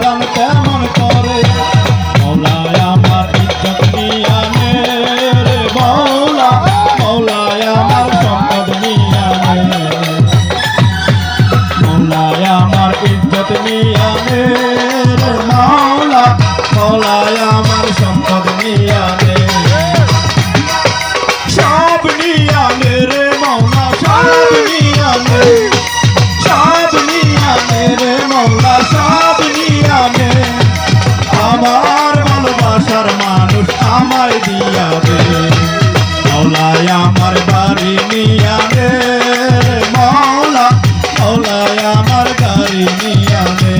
দান কেমন করে মৌলায় আমার ইজ্জত নিয়া নে রে মৌলা মৌলায় আমার সম্পদ নিয়া নে মৌলায় আমার ইজ্জত নিয়া নে রে মৌলা মৌলায় আমার সম্পদ নিয়া নে সব নিয়া নে রে মৌলা সব নিয়া নে সব নিয়া নে রে মৌলা সব নিয়া নে আমার ভালোবাসার মানুষ আমায় দিয়া দে মৌলায় আমার বাড়ি নিয়া নে রে মৌলা মৌলায় আমার গাড়ি নিয়া নে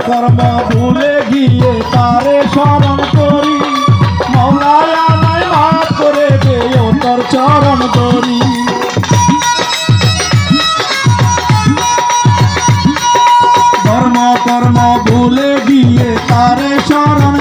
কর্ম ভুলে গিয়ে তারে স্মরণ করি মৌলায় আমায় মাফ করে দে ও তোর চরণ করি কর্ম ভুলে গিয়ে তারে স্মরণ